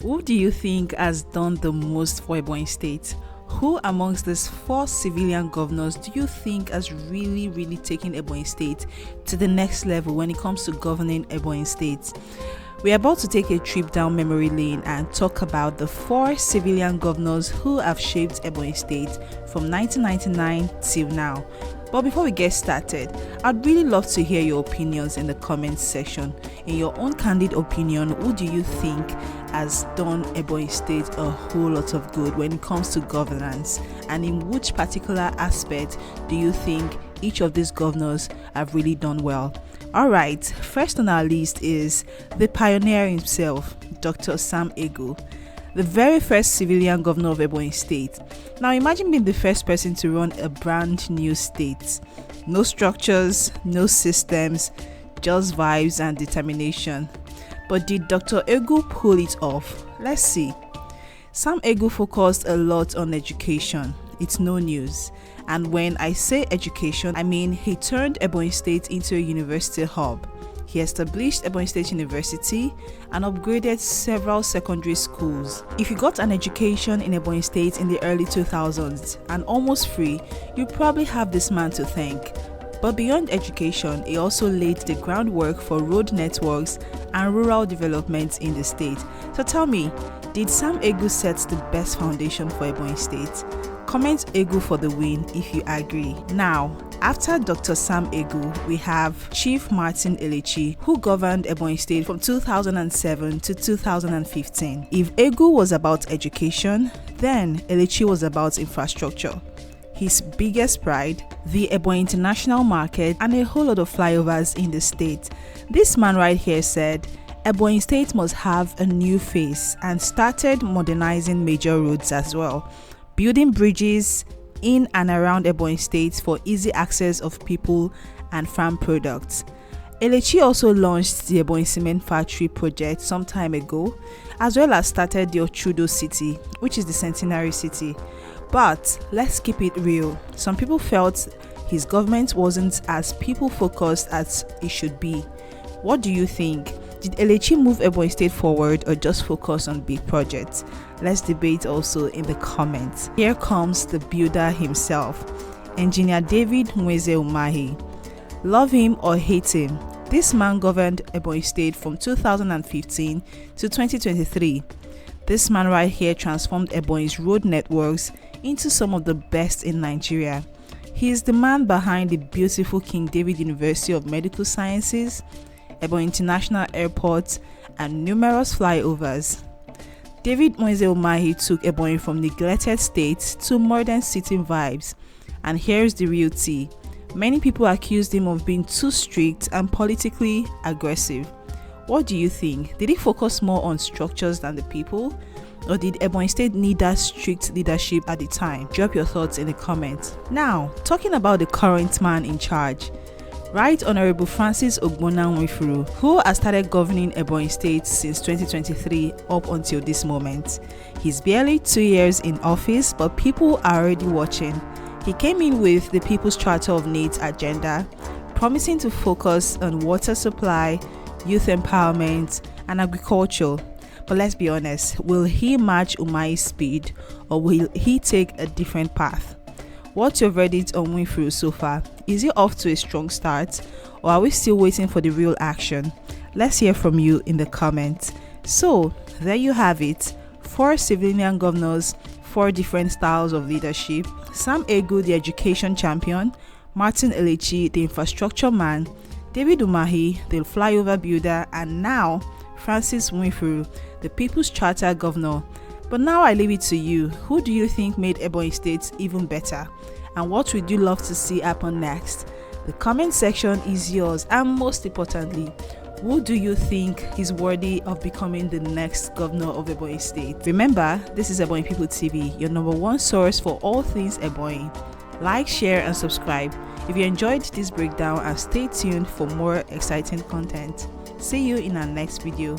Who do you think has done the most for Ebonyi State? Who amongst these 4 civilian governors do you think has really taken Ebonyi State to the next level when it comes to governing Ebonyi State? We're about to take a trip down memory lane and talk about the 4 civilian governors who have shaped Ebonyi State from 1999 till now. But before we get started, I'd really love to hear your opinions in the comments section. In your own candid opinion, who do you think has done Ebonyi State a whole lot of good when it comes to governance? And in which particular aspect do you think each of these governors have really done well? Alright, first on our list is the pioneer himself, Dr. Sam Egwu, the very first civilian governor of Ebonyi State. Now imagine being the first person to run a brand new state. No structures, no systems, just vibes and determination. But did Dr. Egwu pull it off? Let's see. Sam Egwu focused a lot on education. It's no news. And when I say education, I mean he turned Ebonyi State into a university hub. He established Ebonyi State University and upgraded several secondary schools. If you got an education in Ebonyi State in the early 2000s and almost free, you probably have this man to thank. But beyond education, he also laid the groundwork for road networks and rural development in the state. So tell me, did Sam Egwu set the best foundation for Ebonyi State? Comment Egwu for the win if you agree. Now, after Dr. Sam Egwu, we have Chief Martin Elechi, who governed Ebonyi State from 2007 to 2015. If Egwu was about education, then Elechi was about infrastructure. His biggest pride, the Ebonyi International Market, and a whole lot of flyovers in the state. This man right here said, Ebonyi State must have a new face, and started modernizing major roads as well, building bridges in and around Ebonyi State for easy access of people and farm products. Elechi also launched the Ebonyi Cement Factory project some time ago, as well as started the Ochudo City, which is the centenary city. But let's keep it real. Some people felt his government wasn't as people-focused as it should be. What do you think? Did Elechi move Ebonyi State forward or just focus on big projects? Let's debate also in the comments. Here comes the builder himself, Engineer David Umahi. Love him or hate him, this man governed Ebonyi State from 2015 to 2023. This man right here transformed Ebonyi's road networks into some of the best in Nigeria. He is the man behind the beautiful King David University of Medical Sciences, Ebonyi International Airport, and numerous flyovers. David Umahi took Ebonyi from neglected states to modern city vibes. And here's the real tea. Many people accused him of being too strict and politically aggressive. What do you think? Did he focus more on structures than the people? Or did Ebonyi State need that strict leadership at the time? Drop your thoughts in the comments. Now, talking about the current man in charge, Right Honorable Francis Nwifuru, who has started governing Ebonyi State since 2023 up until this moment. He's barely 2 years in office, but people are already watching. He came in with the People's Charter of Needs agenda, promising to focus on water supply, youth empowerment, and agriculture. But let's be honest, will he match Umahi's speed, or will he take a different path? What's your verdict on Nwifuru so far? Is he off to a strong start, or are we still waiting for the real action? Let's hear from you in the comments. So, there you have it. 4 civilian governors, 4 different styles of leadership. Sam Egwu, the education champion, Martin Elechi, the infrastructure man, David Umahi, the flyover builder, and now Francis Nwifuru, the People's Charter governor. But now I leave it to you. Who do you think made Ebonyi State even better? And what would you love to see happen next? The comment section is yours, and most importantly, who do you think is worthy of becoming the next governor of Ebonyi State? Remember, this is Ebonyi People TV, your number 1 source for all things Ebonyi. Like, share, and subscribe if you enjoyed this breakdown, and stay tuned for more exciting content. See you in our next video.